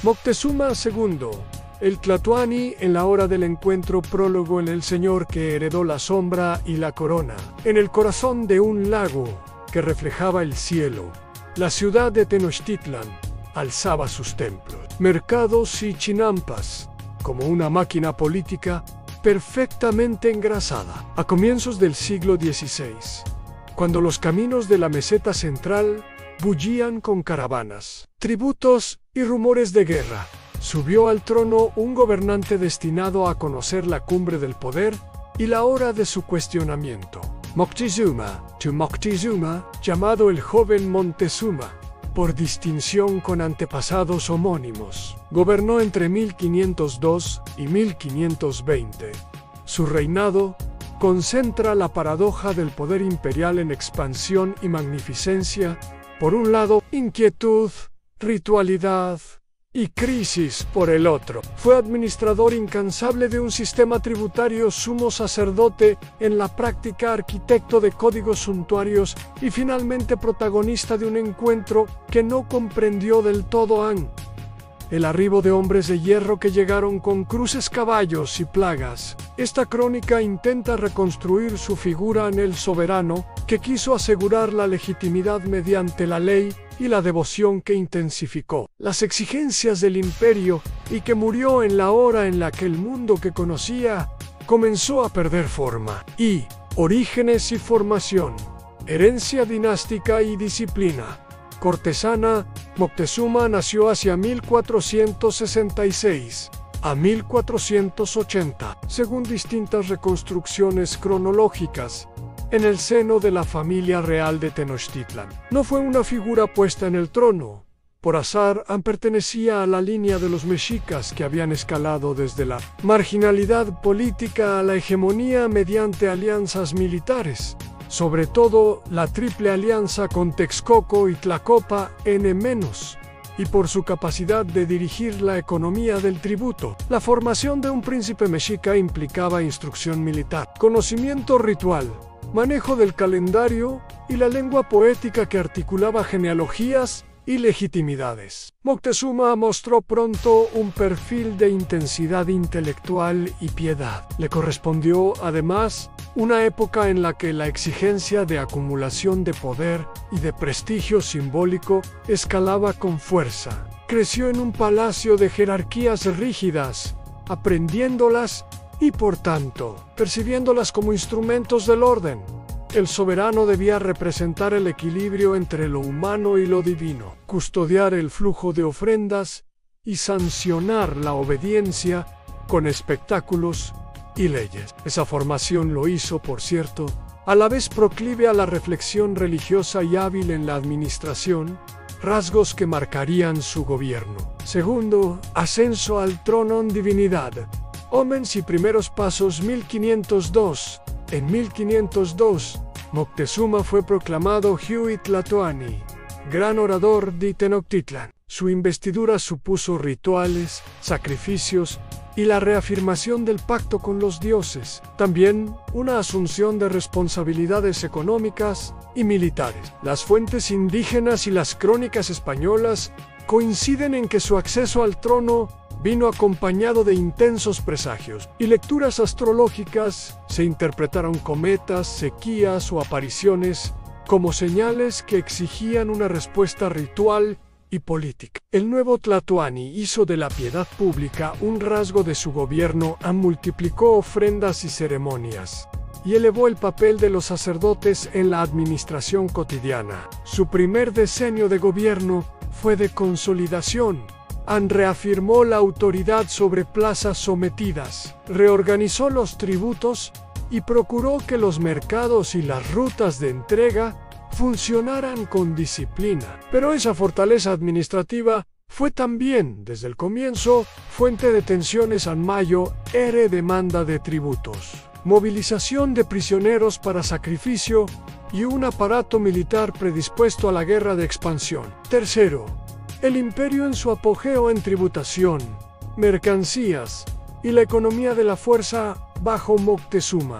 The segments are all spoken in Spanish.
Moctezuma II, el Tlatoani en la hora del encuentro, prólogo en el señor que heredó la sombra y la corona. En el corazón de un lago que reflejaba el cielo, la ciudad de Tenochtitlan alzaba sus templos, mercados y chinampas, como una máquina política perfectamente engrasada. A comienzos del siglo XVI, cuando los caminos de la meseta central bullían con caravanas, tributos y rumores de guerra, subió al trono un gobernante destinado a conocer la cumbre del poder y la hora de su cuestionamiento. Moctezuma, llamado el joven Montezuma, por distinción con antepasados homónimos, gobernó entre 1502 y 1520. Su reinado concentra la paradoja del poder imperial en expansión y magnificencia, por un lado, inquietud, ritualidad y crisis por el otro. Fue administrador incansable de un sistema tributario, sumo sacerdote en la práctica, arquitecto de códigos suntuarios y finalmente protagonista de un encuentro que no comprendió del todo el arribo de hombres de hierro que llegaron con cruces, caballos y plagas. Esta crónica intenta reconstruir su figura en el soberano que quiso asegurar la legitimidad mediante la ley y la devoción que intensificó las exigencias del imperio y que murió en la hora en la que el mundo que conocía comenzó a perder forma. Y orígenes y formación, herencia dinástica y disciplina cortesana. Moctezuma nació hacia 1466 a 1480, según distintas reconstrucciones cronológicas, en el seno de la familia real de Tenochtitlan. No fue una figura puesta en el trono. Por azar, pertenecía a la línea de los mexicas que habían escalado desde la marginalidad política a la hegemonía mediante alianzas militares. Sobre todo la triple alianza con Texcoco y Tlacopa N-, y por su capacidad de dirigir la economía del tributo. La formación de un príncipe mexica implicaba instrucción militar, conocimiento ritual, manejo del calendario y la lengua poética que articulaba genealogías y legitimidades. Moctezuma mostró pronto un perfil de intensidad intelectual y piedad. Le correspondió, además, una época en la que la exigencia de acumulación de poder y de prestigio simbólico escalaba con fuerza. Creció en un palacio de jerarquías rígidas, aprendiéndolas y, por tanto, percibiéndolas como instrumentos del orden. El soberano debía representar el equilibrio entre lo humano y lo divino, custodiar el flujo de ofrendas y sancionar la obediencia con espectáculos y leyes. Esa formación lo hizo, por cierto, a la vez proclive a la reflexión religiosa y hábil en la administración, rasgos que marcarían su gobierno. Segundo, ascenso al trono en divinidad. Omens y primeros pasos 1502. En 1502, Moctezuma fue proclamado Huey Tlatoani, gran orador de Tenochtitlan. Su investidura supuso rituales, sacrificios y la reafirmación del pacto con los dioses. También una asunción de responsabilidades económicas y militares. Las fuentes indígenas y las crónicas españolas coinciden en que su acceso al trono vino acompañado de intensos presagios y lecturas astrológicas. Se interpretaron cometas, sequías o apariciones como señales que exigían una respuesta ritual y política. El nuevo Tlatoani hizo de la piedad pública un rasgo de su gobierno, multiplicó ofrendas y ceremonias y elevó el papel de los sacerdotes en la administración cotidiana. Su primer decenio de gobierno fue de consolidación. Reafirmó la autoridad sobre plazas sometidas, reorganizó los tributos y procuró que los mercados y las rutas de entrega funcionaran con disciplina. Pero esa fortaleza administrativa fue también, desde el comienzo, fuente de tensiones. En mayo, demanda de tributos, movilización de prisioneros para sacrificio y un aparato militar predispuesto a la guerra de expansión. Tercero, el imperio en su apogeo en tributación, mercancías y la economía de la fuerza bajo Moctezuma.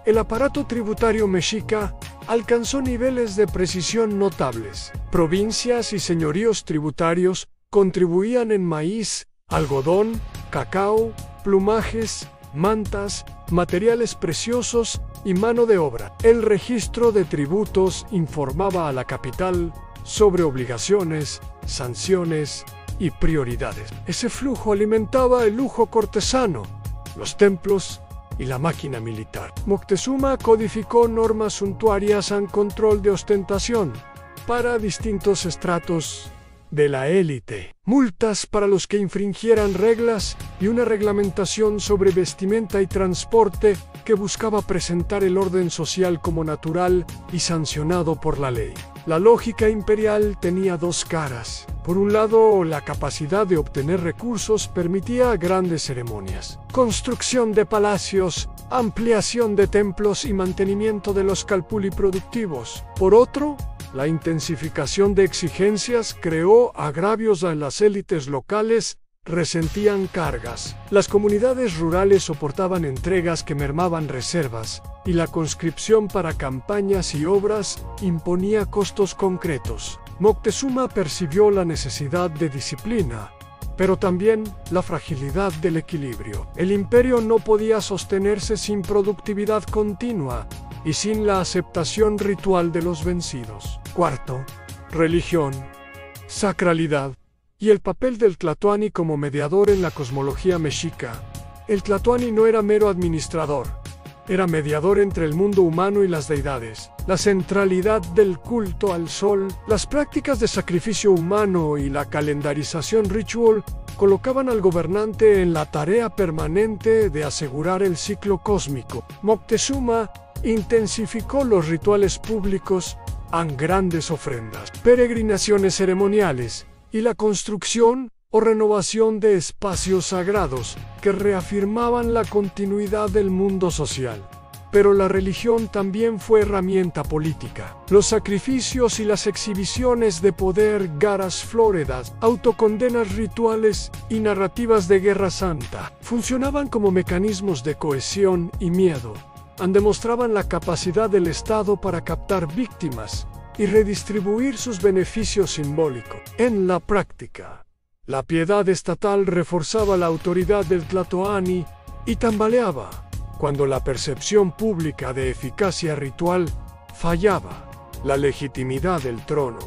El aparato tributario mexica alcanzó niveles de precisión notables. Provincias y señoríos tributarios contribuían en maíz, algodón, cacao, plumajes, mantas, materiales preciosos y mano de obra. El registro de tributos informaba a la capital sobre obligaciones, sanciones y prioridades. Ese flujo alimentaba el lujo cortesano, los templos y la máquina militar. Moctezuma codificó normas suntuarias en control de ostentación para distintos estratos de la élite, multas para los que infringieran reglas y una reglamentación sobre vestimenta y transporte que buscaba presentar el orden social como natural y sancionado por la ley. La lógica imperial tenía dos caras. Por un lado, la capacidad de obtener recursos permitía grandes ceremonias, construcción de palacios, ampliación de templos y mantenimiento de los calpuli productivos. Por otro, la intensificación de exigencias creó agravios a las élites locales, resentían cargas. Las comunidades rurales soportaban entregas que mermaban reservas, y la conscripción para campañas y obras imponía costos concretos. Moctezuma percibió la necesidad de disciplina, pero también la fragilidad del equilibrio. El imperio no podía sostenerse sin productividad continua y sin la aceptación ritual de los vencidos. Cuarto, religión, sacralidad y el papel del tlatoani como mediador en la cosmología mexica. El tlatoani no era mero administrador, era mediador entre el mundo humano y las deidades. La centralidad del culto al sol, las prácticas de sacrificio humano y la calendarización ritual colocaban al gobernante en la tarea permanente de asegurar el ciclo cósmico. Moctezuma intensificó los rituales públicos en grandes ofrendas, peregrinaciones ceremoniales y la construcción o renovación de espacios sagrados que reafirmaban la continuidad del mundo social. Pero la religión también fue herramienta política. Los sacrificios y las exhibiciones de poder, garas flóredas, autocondenas rituales y narrativas de guerra santa funcionaban como mecanismos de cohesión y miedo. Demostraban la capacidad del Estado para captar víctimas y redistribuir sus beneficios simbólicos. En la práctica, la piedad estatal reforzaba la autoridad del tlatoani y tambaleaba cuando la percepción pública de eficacia ritual fallaba. La legitimidad del trono,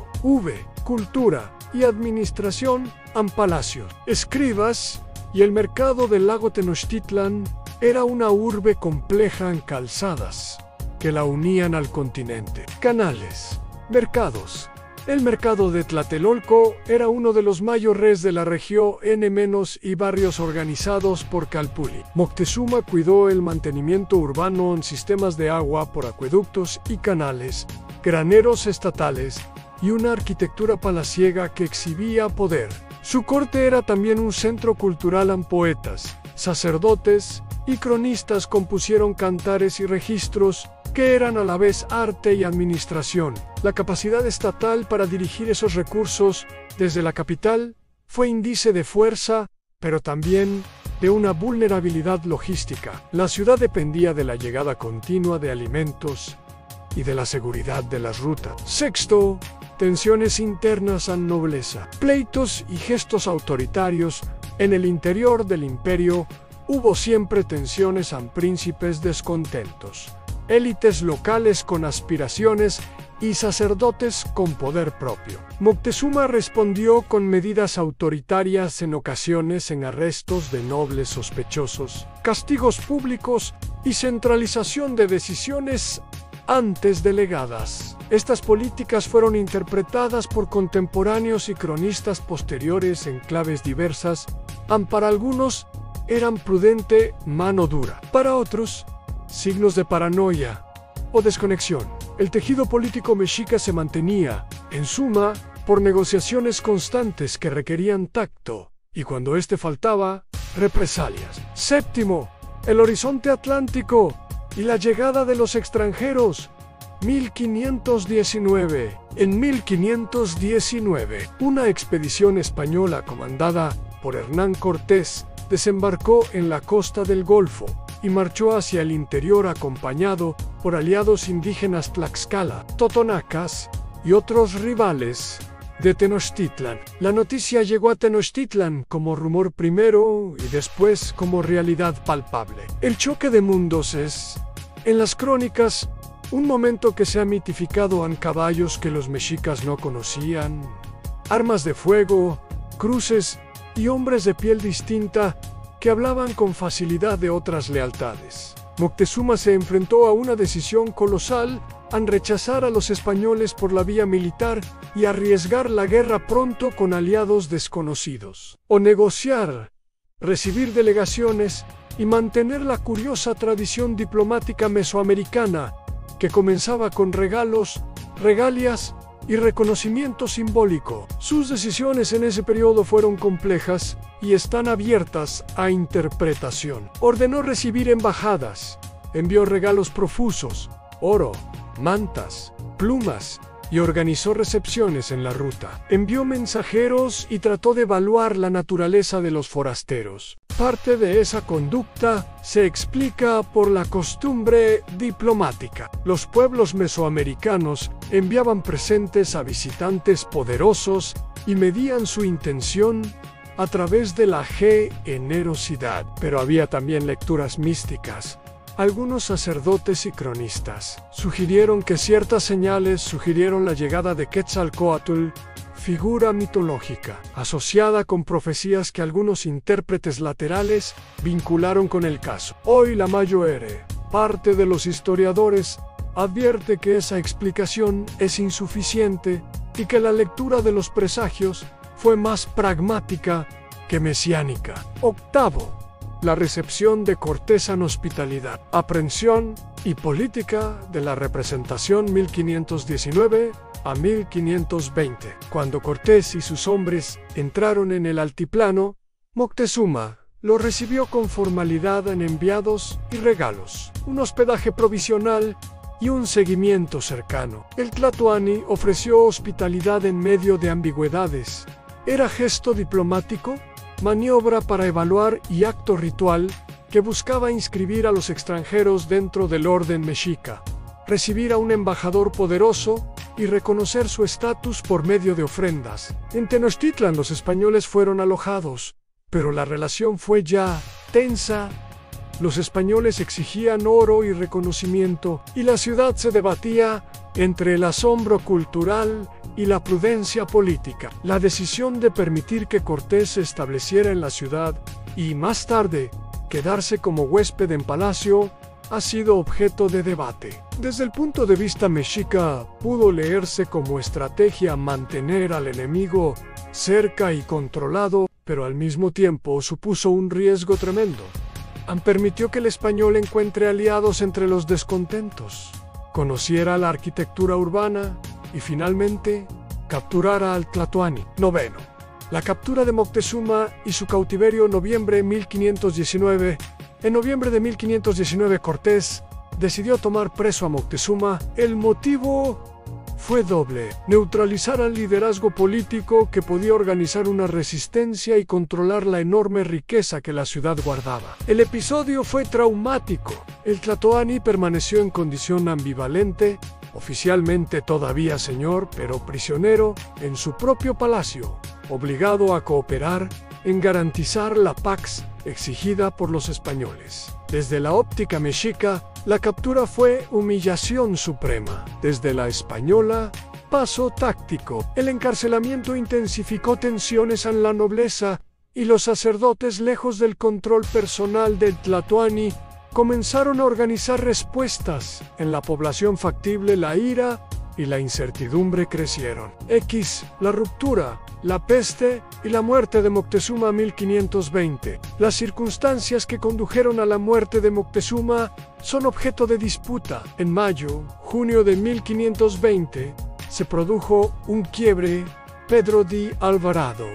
cultura y administración en palacios, escribas y el mercado del lago Tenochtitlan era una urbe compleja en calzadas que la unían al continente. Canales, mercados. El mercado de Tlatelolco era uno de los mayores de la región y barrios organizados por calpuli. Moctezuma cuidó el mantenimiento urbano en sistemas de agua por acueductos y canales, graneros estatales y una arquitectura palaciega que exhibía poder. Su corte era también un centro cultural en poetas, sacerdotes y cronistas compusieron cantares y registros que eran a la vez arte y administración. La capacidad estatal para dirigir esos recursos desde la capital fue índice de fuerza, pero también de una vulnerabilidad logística. La ciudad dependía de la llegada continua de alimentos y de la seguridad de las rutas. Sexto, tensiones internas en nobleza. Pleitos y gestos autoritarios en el interior del imperio. Hubo siempre tensiones en príncipes descontentos, élites locales con aspiraciones y sacerdotes con poder propio. Moctezuma respondió con medidas autoritarias en ocasiones en arrestos de nobles sospechosos, castigos públicos y centralización de decisiones antes delegadas. Estas políticas fueron interpretadas por contemporáneos y cronistas posteriores en claves diversas. Para algunos eran prudente mano dura, para otros signos de paranoia o desconexión. El tejido político mexica se mantenía, en suma, por negociaciones constantes que requerían tacto, y cuando este faltaba, represalias. Séptimo, el horizonte atlántico y la llegada de los extranjeros. 1519. En 1519, una expedición española comandada por Hernán Cortés desembarcó en la costa del Golfo y marchó hacia el interior acompañado por aliados indígenas Tlaxcala, Totonacas y otros rivales de Tenochtitlan. La noticia llegó a Tenochtitlan como rumor primero y después como realidad palpable. El choque de mundos es, en las crónicas, un momento que se ha mitificado en caballos que los mexicas no conocían, armas de fuego, cruces y hombres de piel distinta que hablaban con facilidad de otras lealtades. Moctezuma se enfrentó a una decisión colosal al rechazar a los españoles por la vía militar y arriesgar la guerra pronto con aliados desconocidos. O negociar, recibir delegaciones y mantener la curiosa tradición diplomática mesoamericana que comenzaba con regalos, regalias y reconocimiento simbólico. Sus decisiones en ese periodo fueron complejas y están abiertas a interpretación. Ordenó recibir embajadas, envió regalos profusos, oro, mantas, plumas y organizó recepciones en la ruta. Envió mensajeros y trató de evaluar la naturaleza de los forasteros. Parte de esa conducta se explica por la costumbre diplomática. Los pueblos mesoamericanos enviaban presentes a visitantes poderosos y medían su intención a través de la generosidad. Pero había también lecturas místicas. Algunos sacerdotes y cronistas sugirieron que ciertas señales sugirieron la llegada de Quetzalcóatl, figura mitológica, asociada con profecías que algunos intérpretes laterales vincularon con el caso. Hoy la Mayoere, parte de los historiadores, advierte que esa explicación es insuficiente y que la lectura de los presagios fue más pragmática que mesiánica. Octavo, la recepción de Cortés en hospitalidad, aprehensión y política de la representación 1519 a 1520. Cuando Cortés y sus hombres entraron en el altiplano, Moctezuma lo recibió con formalidad en enviados y regalos, un hospedaje provisional y un seguimiento cercano. El Tlatoani ofreció hospitalidad en medio de ambigüedades. ¿Era gesto diplomático, maniobra para evaluar y acto ritual que buscaba inscribir a los extranjeros dentro del orden mexica, recibir a un embajador poderoso y reconocer su estatus por medio de ofrendas? En Tenochtitlan los españoles fueron alojados, pero la relación fue ya tensa. Los españoles exigían oro y reconocimiento, y la ciudad se debatía entre el asombro cultural y la prudencia política. La decisión de permitir que Cortés se estableciera en la ciudad y, más tarde, quedarse como huésped en palacio ha sido objeto de debate. Desde el punto de vista mexica, pudo leerse como estrategia mantener al enemigo cerca y controlado, pero al mismo tiempo supuso un riesgo tremendo. Permitió que el español encuentre aliados entre los descontentos, conociera la arquitectura urbana y finalmente capturara al Tlatoani. Noveno, la captura de Moctezuma y su cautiverio noviembre 1519. En noviembre de 1519 Cortés decidió tomar preso a Moctezuma. El motivo fue doble: neutralizar al liderazgo político que podía organizar una resistencia y controlar la enorme riqueza que la ciudad guardaba. El episodio fue traumático. El Tlatoani permaneció en condición ambivalente, oficialmente todavía señor, pero prisionero en su propio palacio, obligado a cooperar en garantizar la pax exigida por los españoles. Desde la óptica mexica, la captura fue humillación suprema. Desde la española, paso táctico. El encarcelamiento intensificó tensiones en la nobleza y los sacerdotes, lejos del control personal del Tlatoani, comenzaron a organizar respuestas. En la población factible, la ira y la incertidumbre crecieron. La ruptura, la peste y la muerte de Moctezuma 1520. Las circunstancias que condujeron a la muerte de Moctezuma son objeto de disputa. En junio de 1520, se produjo un quiebre. Pedro de Alvarado,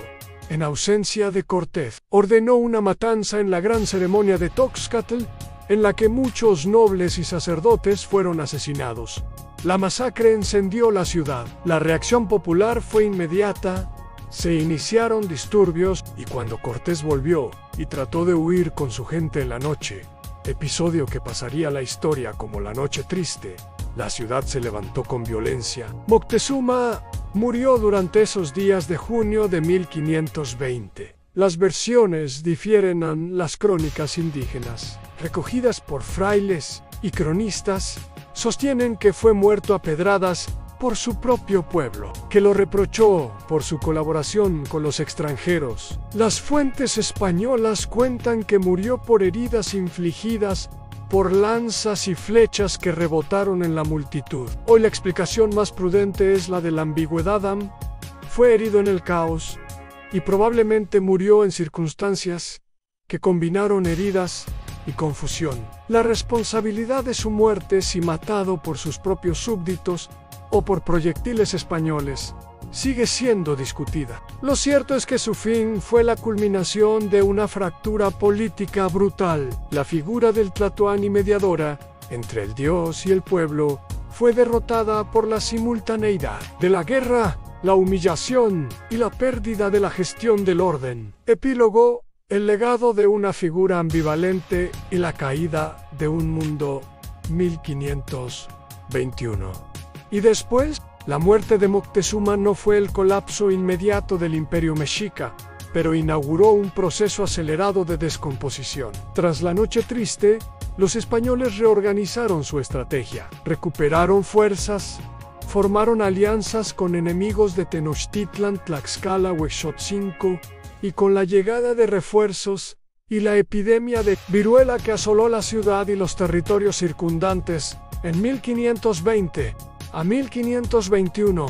en ausencia de Cortés, ordenó una matanza en la gran ceremonia de Toxcatl, en la que muchos nobles y sacerdotes fueron asesinados. La masacre encendió la ciudad. La reacción popular fue inmediata. Se iniciaron disturbios y cuando Cortés volvió y trató de huir con su gente en la noche, episodio que pasaría a la historia como la Noche Triste, la ciudad se levantó con violencia. Moctezuma murió durante esos días de junio de 1520. Las versiones difieren en las crónicas indígenas, recogidas por frailes y cronistas, sostienen que fue muerto a pedradas por su propio pueblo, que lo reprochó por su colaboración con los extranjeros. Las fuentes españolas cuentan que murió por heridas infligidas por lanzas y flechas que rebotaron en la multitud. Hoy la explicación más prudente es la de la ambigüedad. Fue herido en el caos y probablemente murió en circunstancias que combinaron heridas y confusión. La responsabilidad de su muerte, si matado por sus propios súbditos o por proyectiles españoles, sigue siendo discutida. Lo cierto es que su fin fue la culminación de una fractura política brutal. La figura del Tlatoani mediadora entre el dios y el pueblo fue derrotada por la simultaneidad de la guerra, la humillación y la pérdida de la gestión del orden. Epílogo: el legado de una figura ambivalente y la caída de un mundo. 1521. Y después, la muerte de Moctezuma no fue el colapso inmediato del imperio mexica, pero inauguró un proceso acelerado de descomposición. Tras la Noche Triste, los españoles reorganizaron su estrategia, recuperaron fuerzas, formaron alianzas con enemigos de Tenochtitlan, Tlaxcala, Huexotzinco, y con la llegada de refuerzos y la epidemia de viruela que asoló la ciudad y los territorios circundantes, en 1520 a 1521,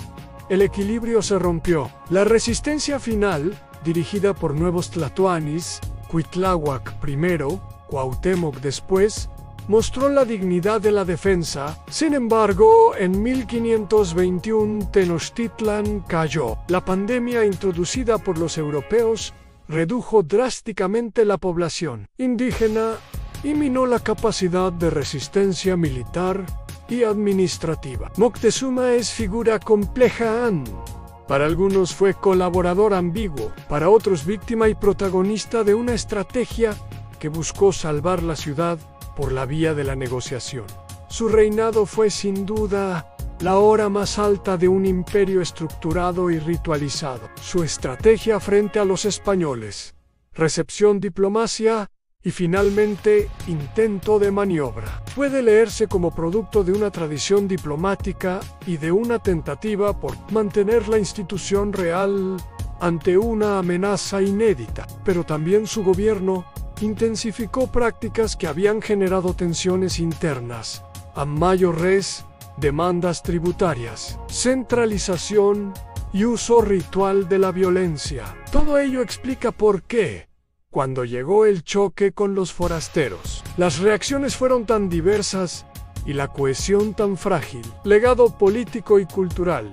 el equilibrio se rompió. La resistencia final, dirigida por nuevos tlatoanis, Cuitláhuac primero, Cuauhtémoc después, mostró la dignidad de la defensa. Sin embargo, en 1521 Tenochtitlan cayó. La pandemia introducida por los europeos redujo drásticamente la población indígena y minó la capacidad de resistencia militar y administrativa. Moctezuma es figura compleja. Para algunos fue colaborador ambiguo, para otros víctima y protagonista de una estrategia que buscó salvar la ciudad por la vía de la negociación. Su reinado fue sin duda la hora más alta de un imperio estructurado y ritualizado. Su estrategia frente a los españoles, recepción, diplomacia y finalmente intento de maniobra, puede leerse como producto de una tradición diplomática y de una tentativa por mantener la institución real ante una amenaza inédita, pero también su gobierno intensificó prácticas que habían generado tensiones internas, a mayor res, demandas tributarias, centralización y uso ritual de la violencia. Todo ello explica por qué, cuando llegó el choque con los forasteros, las reacciones fueron tan diversas y la cohesión tan frágil. Legado político y cultural.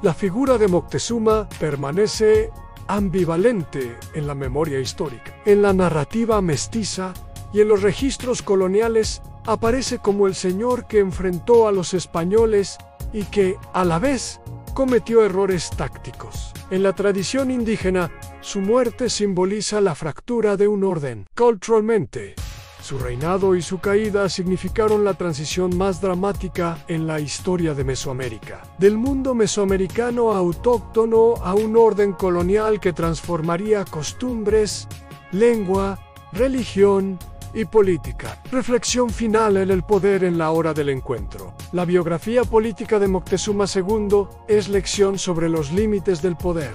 La figura de Moctezuma permanece ambivalente en la memoria histórica. En la narrativa mestiza y en los registros coloniales aparece como el señor que enfrentó a los españoles y que, a la vez, cometió errores tácticos. En la tradición indígena, su muerte simboliza la fractura de un orden. Culturalmente, su reinado y su caída significaron la transición más dramática en la historia de Mesoamérica. Del mundo mesoamericano autóctono a un orden colonial que transformaría costumbres, lengua, religión y política. Reflexión final en el poder en la hora del encuentro. La biografía política de Moctezuma II es lección sobre los límites del poder,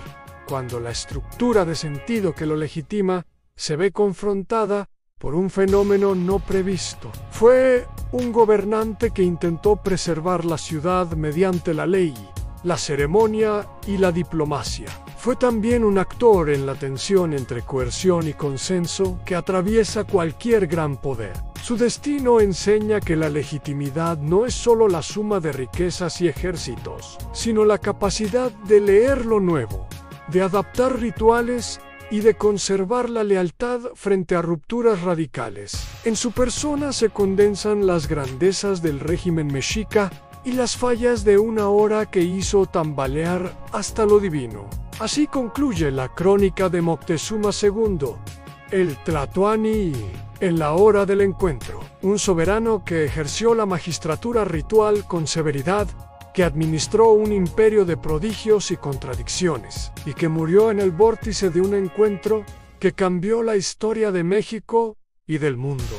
cuando la estructura de sentido que lo legitima se ve confrontada por un fenómeno no previsto. Fue un gobernante que intentó preservar la ciudad mediante la ley, la ceremonia y la diplomacia. Fue también un actor en la tensión entre coerción y consenso que atraviesa cualquier gran poder. Su destino enseña que la legitimidad no es solo la suma de riquezas y ejércitos, sino la capacidad de leer lo nuevo, de adaptar rituales y de conservar la lealtad frente a rupturas radicales. En su persona se condensan las grandezas del régimen mexica y las fallas de una hora que hizo tambalear hasta lo divino. Así concluye la crónica de Moctezuma II, el Tlatoani, en la hora del encuentro. Un soberano que ejerció la magistratura ritual con severidad, que administró un imperio de prodigios y contradicciones, y que murió en el vórtice de un encuentro que cambió la historia de México y del mundo.